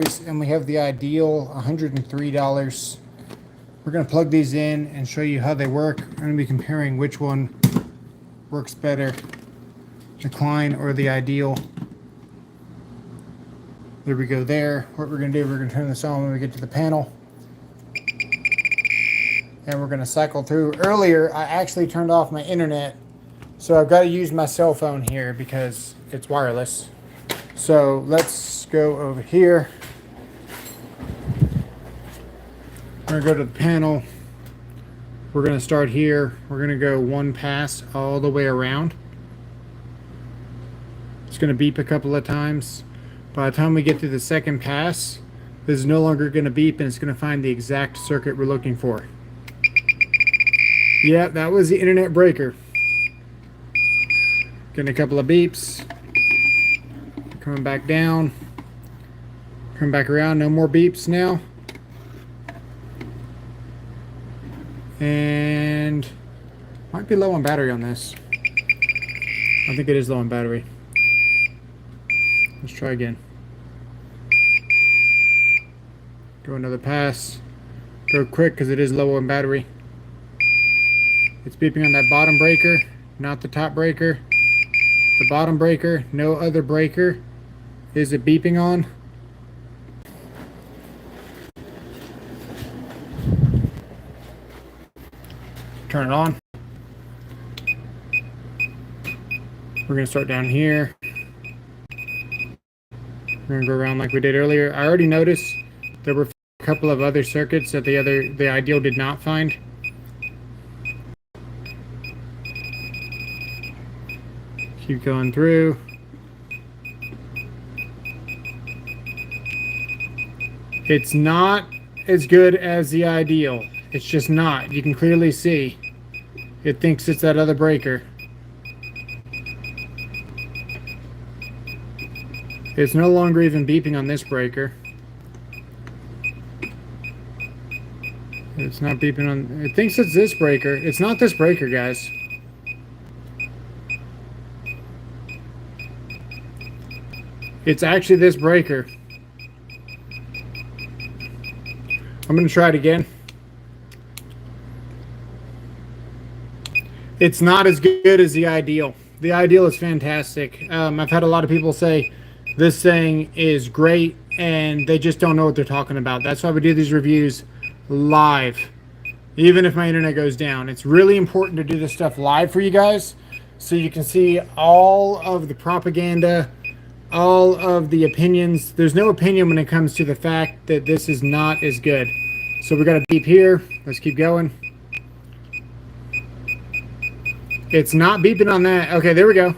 and we have the Ideal, $103. We're going to plug these in and show you how they work. I'm going to be comparing which one works better, the Klein or the Ideal. There we go there. What we're going to do, we're going to turn this on when we get to the panel. And we're going to cycle through. Earlier, I actually turned off my internet, so I've got to use my cell phone here because it's wireless. So let's go over here. We're going to go to the panel. We're going to start here. We're going to go one pass all the way around. It's going to beep a couple of times. By the time we get to the second pass, this is no longer going to beep and it's going to find the exact circuit we're looking for. Yeah, that was the internet breaker. Getting a couple of beeps. Coming back down. Coming back around. No more beeps now. And might be low on battery on this. I think it is low on battery. Let's try again. Go another pass. Go quick because it is low on battery. It's beeping on that bottom breaker, not the top breaker. The bottom breaker, no other breaker is it beeping on. Turn it on. We're going to start down here. We're going to go around like we did earlier. I already noticed there were a couple of other circuits that the Ideal did not find. Keep going through. It's not as good as the Ideal. It's just not. You can clearly see. It thinks it's that other breaker. It's no longer even beeping on this breaker. It's not beeping on... It thinks it's this breaker. It's not this breaker, guys. It's actually this breaker. I'm going to try it again. It's not as good as the Ideal. The Ideal is fantastic. I've had a lot of people say this thing is great and they just don't know what they're talking about. That's why we do these reviews live. Even if my internet goes down. It's really important to do this stuff live for you guys so you can see all of the propaganda, all of the opinions. There's no opinion when it comes to the fact that this is not as good. So we got a beep here. Let's keep going. It's not beeping on that. Okay, there we go.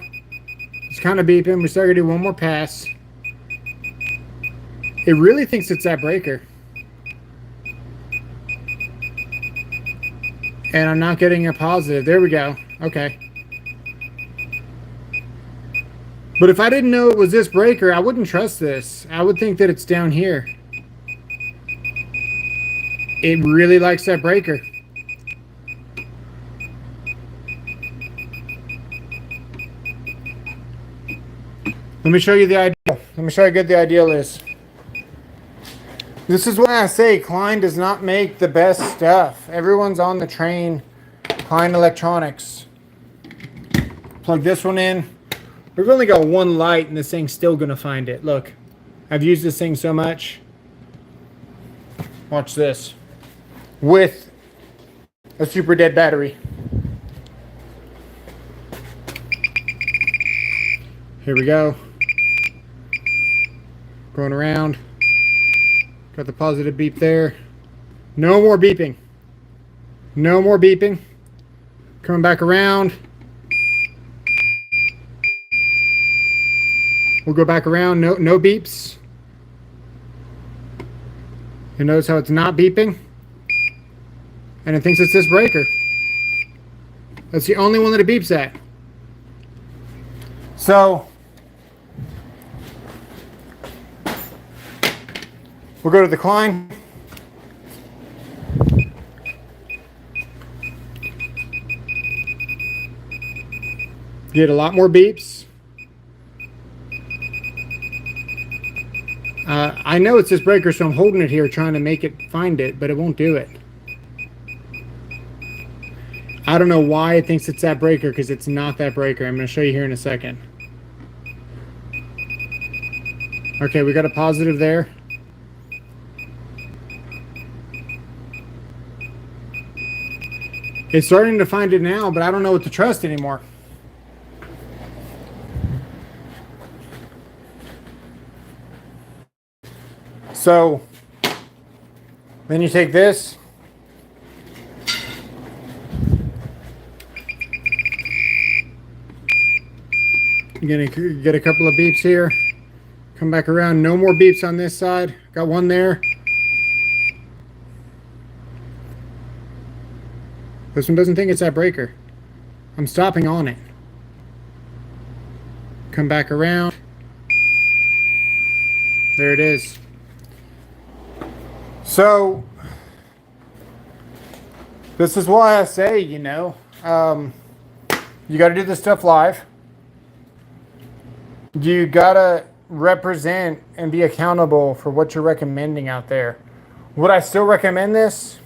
It's kind of beeping. We still got to do one more pass. It really thinks it's that breaker. And I'm not getting a positive. There we go. Okay. But if I didn't know it was this breaker, I wouldn't trust this. I would think that it's down here. It really likes that breaker. Let me show you the Ideal. Let me show you how good the Ideal is. This is why I say Klein does not make the best stuff. Everyone's on the train. Klein Electronics. Plug this one in. We've only got one light and this thing's still going to find it. Look, I've used this thing so much. Watch this. With a super dead battery. Here we go. Going around. Got the positive beep there. No more beeping. No more beeping. Coming back around. We'll go back around. No beeps. You notice how it's not beeping? And it thinks it's this breaker. That's the only one that it beeps at. So we'll go to the Klein. Get a lot more beeps. I know it's this breaker, so I'm holding it here trying to make it find it, but it won't do it. I don't know why it thinks it's that breaker, because it's not that breaker. I'm going to show you here in a second. Okay, we got a positive there. It's starting to find it now, but I don't know what to trust anymore. So, then you take this. You're gonna get a couple of beeps here. Come back around. No more beeps on this side. Got one there. This one doesn't think it's that breaker. I'm stopping on it. Come back around. There it is. So, this is why I say, you know, you got to do this stuff live. You got to represent and be accountable for what you're recommending out there. Would I still recommend this?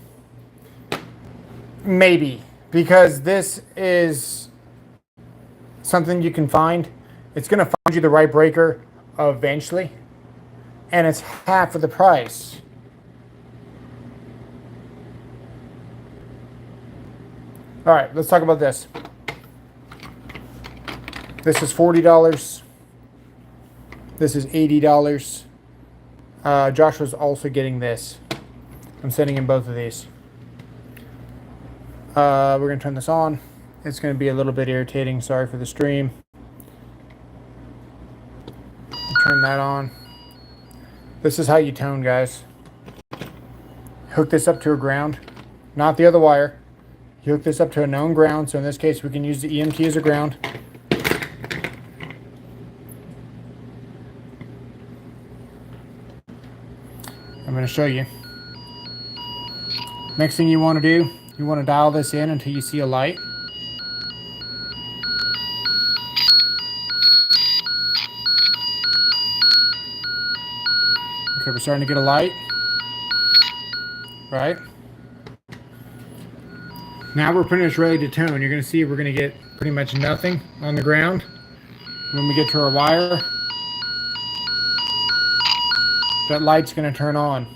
Maybe, because this is something you can find. It's going to find you the right breaker eventually, and it's half of the price. All right, let's talk about this. This is $40. This is $80. Joshua's also getting this. I'm sending him both of these. We're going to turn this on. It's going to be a little bit irritating. Sorry for the stream. Turn that on. This is how you tone, guys. Hook this up to a ground, not the other wire. You hook this up to a known ground. So in this case, we can use the EMT as a ground. I'm going to show you. Next thing you want to do, you want to dial this in until you see a light. Okay, we're starting to get a light. Right? Now we're pretty much ready to tone. You're going to see we're going to get pretty much nothing on the ground. When we get to our wire, that light's going to turn on.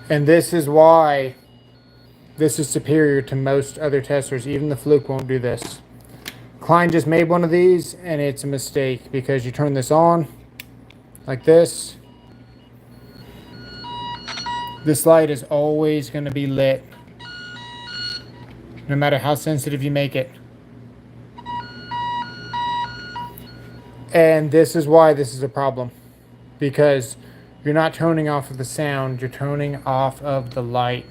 And this is why this is superior to most other testers. Even the Fluke won't do this. Klein just made one of these, and it's a mistake because you turn this on like this. This light is always going to be lit, no matter how sensitive you make it. And this is why this is a problem, because you're not toning off of the sound, you're toning off of the light.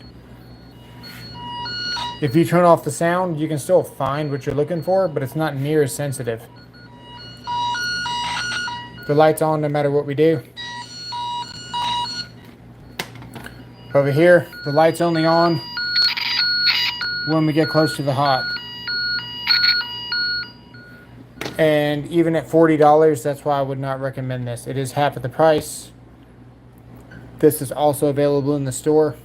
If you turn off the sound, you can still find what you're looking for, but it's not near as sensitive. The light's on no matter what we do. Over here, the light's only on when we get close to the hot. And even at $40, that's why I would not recommend this. It is half of the price. This is also available in the store.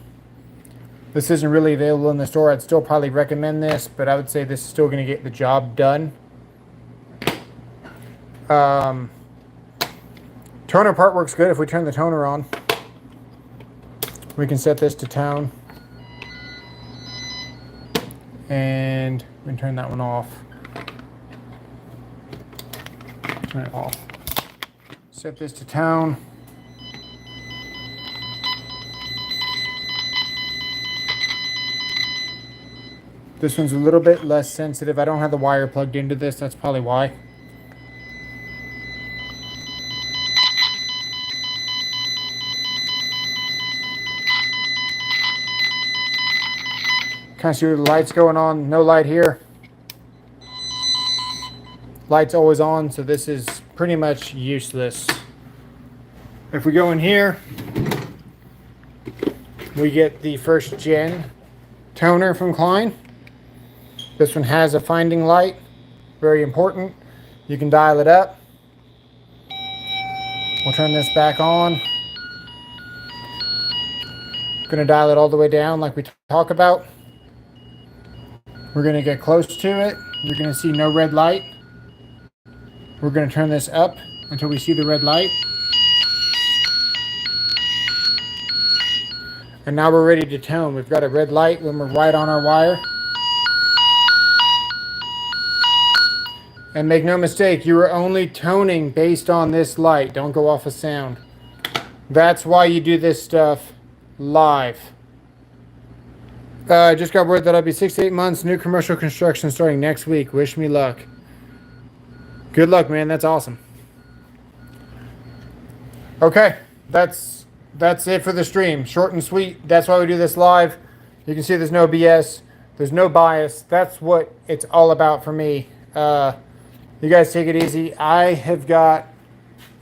This isn't really available in the store. I'd still probably recommend this, but I would say this is still going to get the job done. Toner part works good if we turn the toner on. We can set this to tone. And we can turn that one off. Turn it off. Set this to tone. This one's a little bit less sensitive. I don't have the wire plugged into this. That's probably why. Kind of see where the light's going on. No light here. Light's always on, so this is pretty much useless. If we go in here, we get the first gen toner from Klein. This one has a finding light, very important. You can dial it up. We'll turn this back on. Going to dial it all the way down like we talk about. We're going to get close to it. You're going to see no red light. We're going to turn this up until we see the red light. And now we're ready to tone. We've got a red light when we're right on our wire. And make no mistake, you are only toning based on this light. Don't go off of sound. That's why you do this stuff live. I just got word that I'll be 6 to 8 months. New commercial construction starting next week. Wish me luck. Good luck, man. That's awesome. Okay, that's it for the stream. Short and sweet. That's why we do this live. You can see there's no BS. There's no bias. That's what it's all about for me. You guys take it easy. I have got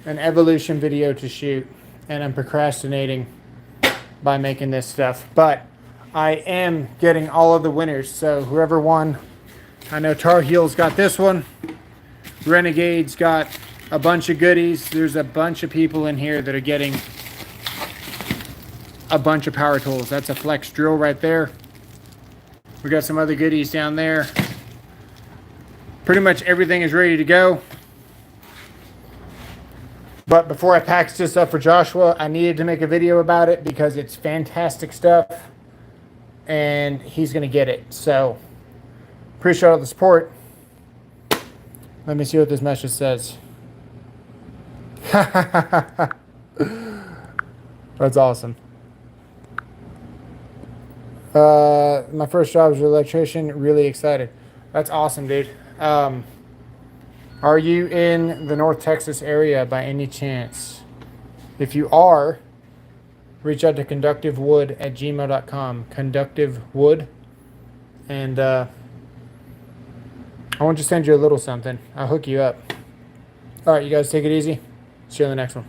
an evolution video to shoot, and I'm procrastinating by making this stuff. But I am getting all of the winners. So whoever won, I know Tar Heel's got this one. Renegade's got a bunch of goodies. There's a bunch of people in here that are getting a bunch of power tools. That's a flex drill right there. We got some other goodies down there. Pretty much everything is ready to go. But before I packed this up for Joshua, I needed to make a video about it because it's fantastic stuff. And he's going to get it. So, appreciate all the support. Let me see what this message says. That's awesome. My first job as an electrician. Really excited. That's awesome, dude. Are you in the North Texas area by any chance? If you are, reach out to conductivewood@gmail.com. Conductivewood. And I want to send you a little something. I'll hook you up. All right, you guys take it easy. See you on the next one.